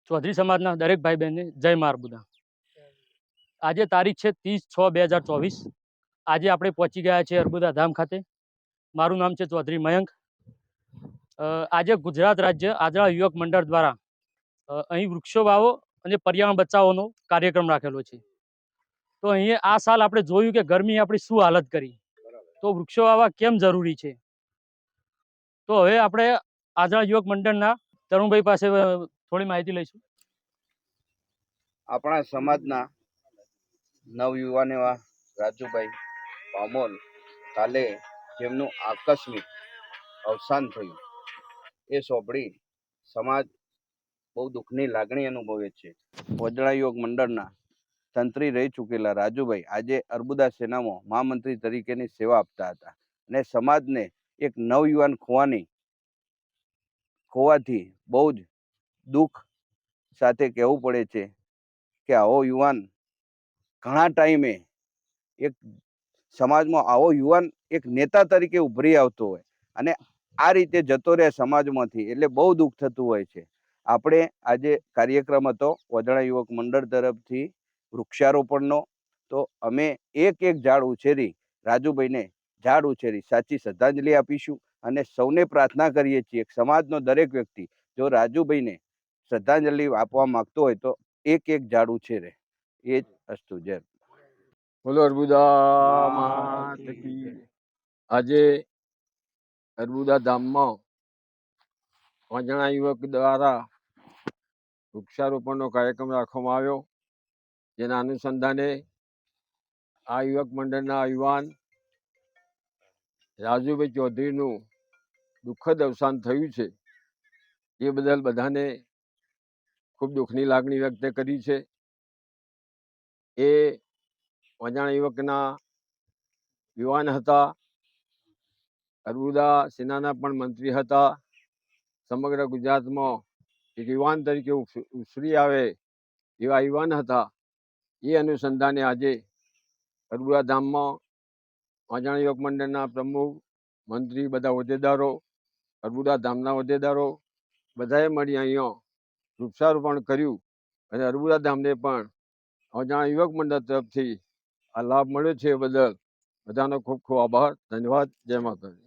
ચૌધરી સમાજના દરેક ભાઈ બહેનને જય મા અર્બુદા। આજે તારીખ છે 30/6/2024। આજે આપણે પહોંચી ગયા છે અર્બુદા ધામ ખાતે। મારું નામ છે ચૌધરી મયંક। આજે ગુજરાત રાજ્ય આદરા યુવક મંડળ દ્વારા અહીં વૃક્ષો વાવો અને પર્યાવરણ બચાવવાનો કાર્યક્રમ રાખેલો છે। તો અહીંયા આ સાલ આપણે જોયું કે ગરમી આપણી શું હાલત કરી, તો વૃક્ષો વાવવા કેમ જરૂરી છે। તો હવે આપણે આદરા યુવક મંડળના તરુણભાઈ પાસે થોડી માહિતી લઈશું। આપણા સમાજના નવયુવાન એવા રાજુભાઈ પામોલ કાલે જેમનું આકસ્મિક અવસાન થયું એ સોંપડી સમાજ બહુ દુઃખની લાગણી અનુભવે છે। વજણા યુવક મંડળના તંત્રી રહી ચૂકેલા રાજુભાઈ આજે અર્બુદા સેનામાં મહામંત્રી તરીકેની સેવા આપતા હતા અને સમાજને એક નવયુવાન ખોવાથી બહુ જ દુઃખ સાથે કહેવું પડે છે કે આવો યુવાન ઘણા ટાઈમે એક સમાજમાં આવો યુવાન એક નેતા તરીકે ઉભરી આવતો હોય અને આ રીતે જતો રહે સમાજમાંથી, એટલે બહુ દુઃખ થતું હોય છે। આપણે આજે કાર્યક્રમ હતો વજણા યુવક મંડળ તરફથી વૃક્ષારોપણનો, તો અમે એક ઝાડ ઉછેરી રાજુભાઈને ઝાડ ઉછેરી સાચી શ્રદ્ધાંજલિ આપીશું અને સૌને પ્રાર્થના કરીએ છીએ સમાજનો દરેક વ્યક્તિ જો રાજુભાઈને શ્રદ્ધાંજલિ આપવા માંગતો હોય તો એક ઝાડ ઉછેરે। એ જ અસ્તુ। જય બોલો અર્બુદા માત કી। આજે અર્બુદા ધામમાં વજણા યુવક દ્વારા વૃક્ષારોપણનો કાર્યક્રમ રાખવામાં આવ્યો, જેના અનુસંધાને આ યુવક મંડળના યુવાન રાજુભાઈ ચૌધરીનું દુઃખદ અવસાન થયું છે। એ બદલ બધાને ખૂબ દુઃખની લાગણી વ્યક્ત કરી છે। એ વજાણા યુવકના યુવાન હતા, અર્બુદા સેનાના પણ મંત્રી હતા। સમગ્ર ગુજરાતમાં એક યુવાન તરીકે ઉછરી આવે એવા યુવાન હતા। એ અનુસંધાને આજે અર્બુદા ધામમાં વજાણા યુવક મંડળના પ્રમુખ, મંત્રી, બધા હોદ્દેદારો, અર્બુદા ધામના હોદ્દેદારો બધાએ મળી અહીંયા વૃક્ષારોપણ કર્યું અને અર્બુદા ધામને પણ વજાણા યુવક મંડળ તરફથી આ લાભ મળ્યો છે। એ બદલ બધાનો ખૂબ ખૂબ આભાર, ધન્યવાદ। જય માતાજી।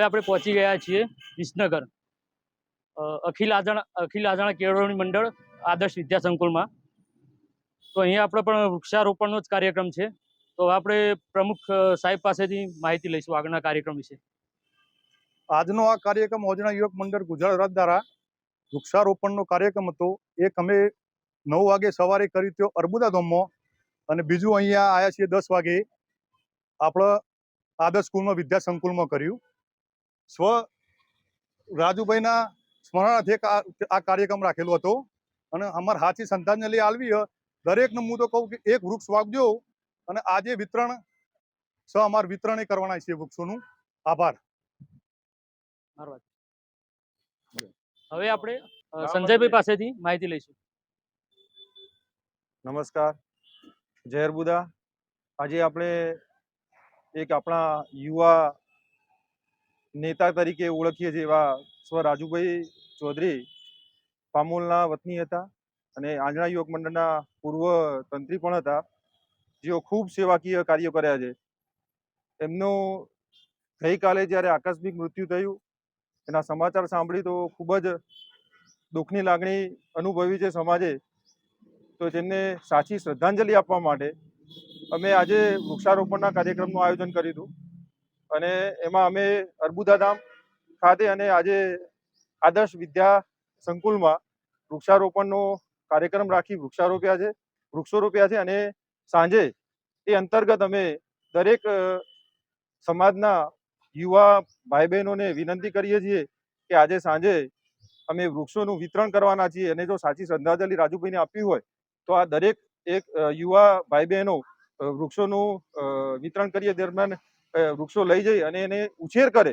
હવે આપણે પહોંચી ગયા છીએ વિસનગર અખિલ આજાણા કેળવણી મંડળ આદર્શ વિદ્યા સંકુલમાં. તો અહીંયા આપણે પણ વૃક્ષારોપણનો જ કાર્યક્રમ છે. તો આપણે પ્રમુખ સાહેબ પાસેથી માહિતી લઈશું આગળના કાર્યક્રમ વિશે. આજનો આ કાર્યક્રમ ઓજણા યુવક મંડળ ગુજરાત રાજ્ય દ્વારા વૃક્ષારોપણનો કાર્યક્રમ હતો. એક અમે 9 વાગે સવારે કરી ત્યો અર્બુદા ધામમાં, અને બીજું અહીંયા આવ્યા છીએ 10 વાગે આપણે આદર્શ સ્કૂલમાં વિદ્યા સંકુલમાં કર્યું. સ્વ રાજુભાઈના સ્મરણાર્થે આ કાર્યક્રમ રાખેલો હતો. અને અમારા હાથી શ્રદ્ધાંજલિ આલવી દરેકને હું તો કહું કે એક વૃક્ષ વાવજો. અને આજે વિતરણ અમારે વિતરણ કરવાના છે વૃક્ષોનું. આભાર. હવે આપણે સંજયભાઈ પાસેથી માહિતી લઈશું. નમસ્કાર, જય અર્બુદા. આજે આપણે એક આપણા યુવા નેતા તરીકે ઓળખીએ છીએ એવા સ્વ રાજુભાઈ ચૌધરી પામોલના વતની હતા અને આંજણા યુવક મંડળના પૂર્વ તંત્રી પણ હતા, જેઓ ખૂબ સેવાકીય કાર્યો કર્યા છે. એમનું ગઈકાલે જ્યારે આકસ્મિક મૃત્યુ થયું, એના સમાચાર સાંભળી તો ખૂબ જ દુઃખની લાગણી અનુભવી છે સમાજે. તો તેમને સાચી શ્રદ્ધાંજલિ આપવા માટે અમે આજે વૃક્ષારોપણના કાર્યક્રમનું આયોજન કર્યું હતું. અને એમાં અમે અર્બુદા ધામ ખાતે અને આજે આદર્શ વિદ્યા સંકુલમાં વૃક્ષારોપણનો કાર્યક્રમ રાખી વૃક્ષો રોપ્યા છે. અને સાંજે એ અંતર્ગત અમે દરેક સમાજના યુવા ભાઈ બહેનોને વિનંતી કરીએ છીએ કે આજે સાંજે અમે વૃક્ષોનું વિતરણ કરવાના છીએ. અને જો સાચી શ્રદ્ધાંજલિ રાજુભાઈને આપવી હોય તો આ દરેક એક યુવા ભાઈ બહેનો વૃક્ષોનું વિતરણ કરીએ દરમિયાન વૃક્ષો લઈ જઈ અને એને ઉછેર કરે.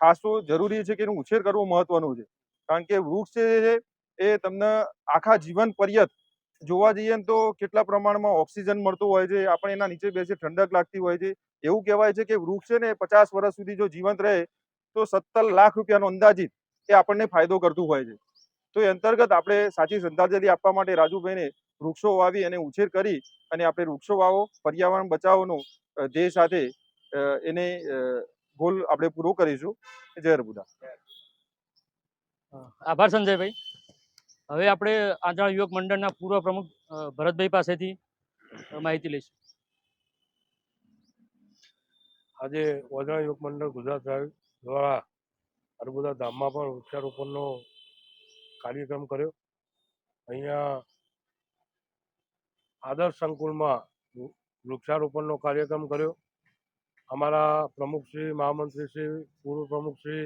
ખાસ તો જરૂરી છે કે એનું ઉછેર કરવો મહત્વનું છે, કારણ કે વૃક્ષ છે એ તમને આખા જીવન પર્યત જોવા જઈએ ને તો કેટલા પ્રમાણમાં ઓક્સિજન મળતો હોય છે, આપણે એના નીચે બેસી ઠંડક લાગતી હોય છે. એવું કહેવાય છે કે વૃક્ષ છે ને 50 વર્ષ સુધી જો જીવંત રહે તો 17 લાખ રૂપિયાનો અંદાજિત એ આપણને ફાયદો કરતું હોય છે. તો એ અંતર્ગત આપણે સાચી શ્રદ્ધાંજલિ આપવા માટે રાજુભાઈને વૃક્ષો વાવી અને ઉછેર કરી અને આપણે વૃક્ષો વાવો, પર્યાવરણ બચાવવાનો ધ્યેય સાથે એને ગોલ આપણે પૂરો કરીશું. જય અર્બુદા. આભાર સંજયભાઈ. હવે આપણે આંજણા યુવક મંડળના પૂર્વ પ્રમુખ ભરતભાઈ પાસેથી માહિતી લઈશું. આજે ઓજણા યુવક મંડળ ગુજરાત દ્વારા અર્બુદા ધામમાં પણ વૃક્ષારોપણનો કાર્યક્રમ કર્યો. અહીંયા આદર્શ સંકુલમાં વૃક્ષારોપણનો કાર્યક્રમ કર્યો. અમારા પ્રમુખશ્રી, મહામંત્રીશ્રી, પૂર્વ પ્રમુખશ્રી,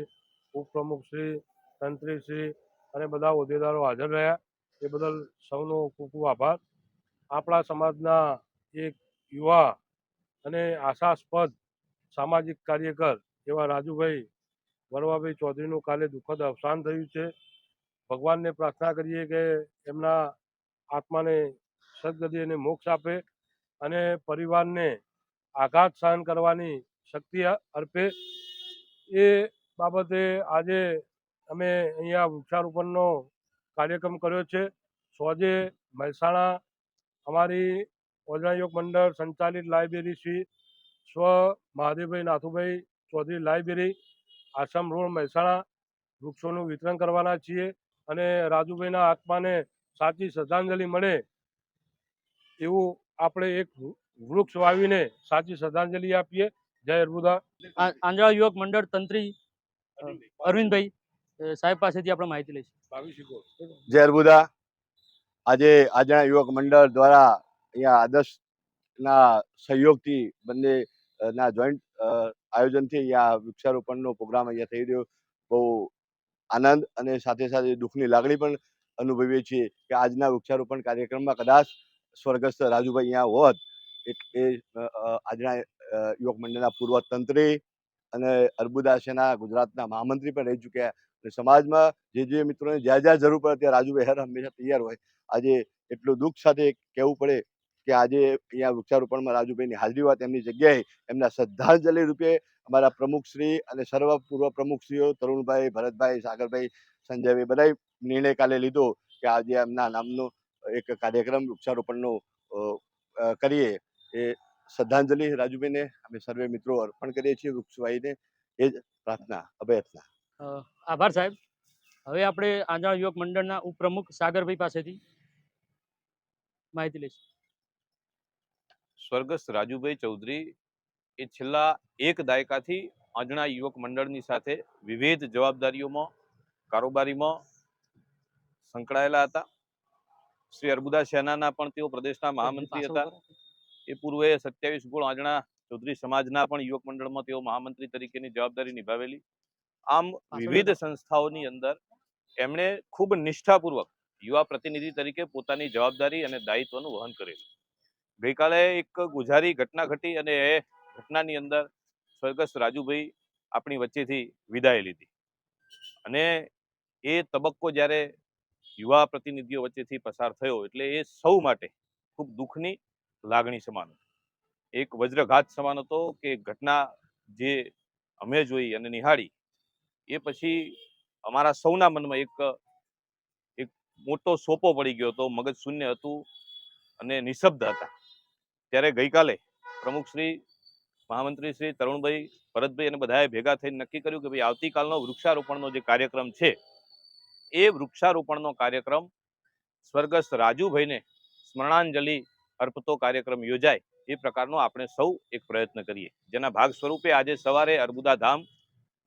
ઉપપ્રમુખશ્રી, તંત્રીશ્રી અને બધા હોદ્દેદારો હાજર રહ્યા. એ બદલ સૌનો ખૂબ ખૂબ આભાર. આપણા સમાજના એક યુવા અને આશાસ્પદ સામાજિક કાર્યકર એવા રાજુભાઈ વરવાભાઈ ચૌધરીનું કાલે દુઃખદ અવસાન થયું છે. ભગવાનને પ્રાર્થના કરીએ કે એમના આત્માને સદગતિ અને મોક્ષ આપે અને પરિવારને આઘાત સહન કરવાની શક્તિ અર્પે. એ બાબતે આજે અમે અહીંયા વૃક્ષારોપણનો કાર્યક્રમ કર્યો છે. સોજે મહેસાણા અમારી ઓજણા યુવક મંડળ સંચાલિત લાઇબ્રેરી શ્રી સ્વ મહાદેવભાઈ નાથુભાઈ ચૌધરી લાઇબ્રેરી, આશ્રમ રોડ, મહેસાણા વૃક્ષોનું વિતરણ કરવાના છીએ. અને રાજુભાઈના આત્માને સાચી શ્રદ્ધાંજલિ મળે એવું આપણે એક વૃક્ષ વાવીને સાચી શ્રદ્ધાંજલિ આપીએ. જય અર્બુદા. આંજણા યુવક મંડળ તંત્રી અરવિંદભાઈ સાહેબ પાસેથી આપણે માહિતી લઈશું. જય અર્બુદા. આજે આંજણા યુવક મંડળ દ્વારા અહીંયા આદર્શના સહયોગથી બંને ના જોઈન્ટ આયોજનથી અહીંયા વૃક્ષારોપણનો પ્રોગ્રામ અહીંયા થઈ રહ્યો. બહુ આનંદ અને સાથે સાથે દુઃખની લાગણી પણ અનુભવીએ છીએ કે આજના વૃક્ષારોપણ કાર્યક્રમમાં કદાચ સ્વર્ગસ્થ રાજુભાઈ અહીંયા હોત. એ આજના યુવક મંડળના પૂર્વ તંત્રી અને અર્બુદા સેના ગુજરાતના મહામંત્રી પણ રહી ચૂક્યા. અને સમાજમાં જે મિત્રોને જ્યાં જ્યાં જરૂર પડે ત્યાં રાજુભાઈ હર હંમેશા તૈયાર હોય. આજે એટલું દુઃખ સાથે કહેવું પડે કે આજે અહીંયા વૃક્ષારોપણમાં રાજુભાઈની હાજરી હોય તેમની જગ્યાએ એમના શ્રદ્ધાંજલિ રૂપે અમારા પ્રમુખશ્રી અને સર્વ પૂર્વ પ્રમુખશ્રીઓ તરુણભાઈ, ભરતભાઈ, સાગરભાઈ, સંજયભાઈ બધાએ નિર્ણય કાલે લીધો કે આજે એમના નામનો એક કાર્યક્રમ વૃક્ષારોપણનો કરીએ. એ શ્રદ્ધાંજલિ રાજુભાઈને અમે સર્વે મિત્રો અર્પણ કરીએ છીએ વૃક્ષ વાવીને. એ જ પ્રાર્થના અભ્યર્થના. આભાર સાહેબ. હવે આપણે આંધળા યુવક મંડળના ઉપપ્રમુખ સાગરભાઈ પાસેથી માહિતી લઈશું. સ્વર્ગસ્થ રાજુભાઈ ચૌધરી એ છેલ્લા એક દાયકાથી આંજણા યુવક મંડળની સાથે વિવિધ જવાબદારીઓમાં કારોબારીમાં સંકળાયેલા હતા. શ્રી અર્બુદા સેનાના પણ તેઓ પ્રદેશના મહામંત્રી હતા. એ પૂર્વે 27 ગુણ આંજણા ચૌધરી સમાજના પણ યુવક મંડળમાં તેઓ મહામંત્રી તરીકેની જવાબદારી નિભાવેલી. આમ વિવિધ સંસ્થાઓની અંદર એમણે ખૂબ નિષ્ઠાપૂર્વક યુવા પ્રતિનિધિ તરીકે પોતાની જવાબદારી અને દાયિત્વનું વહન કરેલું. ગઈકાલે એક ગુજારી ઘટના ઘટી અને એ ઘટનાની અંદર સ્વર્ગસ્થ રાજુભાઈ આપણી વચ્ચેથી વિદાય લીધી અને એ તબક્કો જ્યારે યુવા પ્રતિનિધિઓ વચ્ચેથી પસાર થયો એટલે એ સૌ માટે ખૂબ દુઃખની લાગણી સમાન હતો. એક વજ્રઘાત સમાન હતો કે ઘટના જે અમે જોઈ અને નિહાળી એ પછી અમારા સૌના મનમાં એક મોટો સોપો પડી ગયો હતો. મગજ શૂન્ય હતું અને નિશબ્દ હતા. ત્યારે ગઈકાલે પ્રમુખ શ્રી મહામંત્રી શ્રી તરુણભાઈ ભરતભાઈ અને બધાએ ભેગા થઈને નક્કી કર્યું કે ભાઈ આવતીકાલનો વૃક્ષારોપણનો જે કાર્યક્રમ છે એ વૃક્ષારોપણનો કાર્યક્રમ સ્વર્ગસ્થ રાજુભાઈને સ્મરણાંજલિ અર્પતો કાર્યક્રમ યોજાય એ પ્રકારનો આપણે સૌ એક પ્રયત્ન કરીએ. જેના ભાગ સ્વરૂપે આજે સવારે અર્બુદા ધામ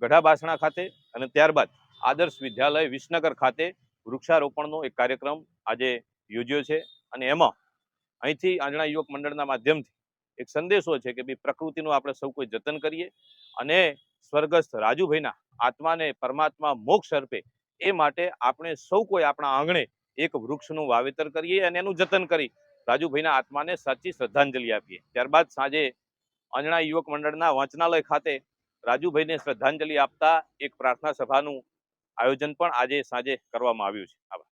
ગઢાબાસણા ખાતે અને ત્યારબાદ આદર્શ વિદ્યાલય વિસનગર ખાતે વૃક્ષારોપણનો એક કાર્યક્રમ આજે યોજ્યો છે અને એમાં અહીંથી આંજણા યુવક મંડળના માધ્યમથી એક સંદેશો છે કે ભાઈ પ્રકૃતિનું આપણે સૌ કોઈ જતન કરીએ અને સ્વર્ગસ્થ રાજુભાઈના આત્માને પરમાત્મા મોક્ષ અર્પે એ માટે આપણે સૌ કોઈ આપણા આંગણે એક વૃક્ષનું વાવેતર કરીએ અને એનું જતન કરી રાજુભાઈના આત્માને સાચી શ્રદ્ધાંજલિ આપીએ. ત્યારબાદ સાંજે આંજણા યુવક મંડળના વાંચનાલય ખાતે રાજુભાઈને શ્રદ્ધાંજલિ આપતા એક પ્રાર્થના સભાનું આયોજન પણ આજે સાંજે કરવામાં આવ્યું છે. આભાર.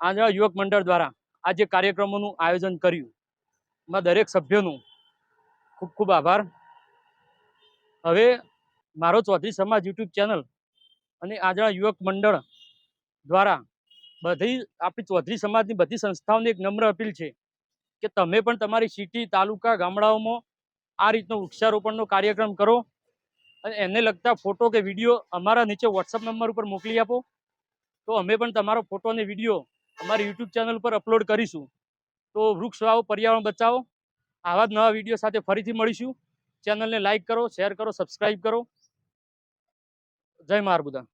આંધળા યુવક મંડળ દ્વારા આ જે કાર્યક્રમોનું આયોજન કર્યું એમાં દરેક સભ્યોનું ખૂબ ખૂબ આભાર. હવે મારો ચૌધરી સમાજ યુટ્યુબ ચેનલ અને આંધળા યુવક મંડળ દ્વારા બધી આપણી ચૌધરી સમાજની બધી સંસ્થાઓને એક નમ્ર અપીલ છે કે તમે પણ તમારી સિટી તાલુકા ગામડાઓમાં આ રીતનો વૃક્ષારોપણનો કાર્યક્રમ કરો અને એને લગતા ફોટો કે વિડીયો અમારા નીચે વોટ્સઅપ નંબર ઉપર મોકલી આપો તો અમે પણ તમારો ફોટો અને વિડીયો અમારી યુટ્યુબ ચેનલ પર અપલોડ કરીશું. તો વૃક્ષ વાવો, પર્યાવરણ બચાવો. આવા જ નવા વિડીયો સાથે ફરીથી મળીશું. ચેનલને લાઈક કરો, શેર કરો, સબસ્ક્રાઇબ કરો. જય મા અર્બુદા.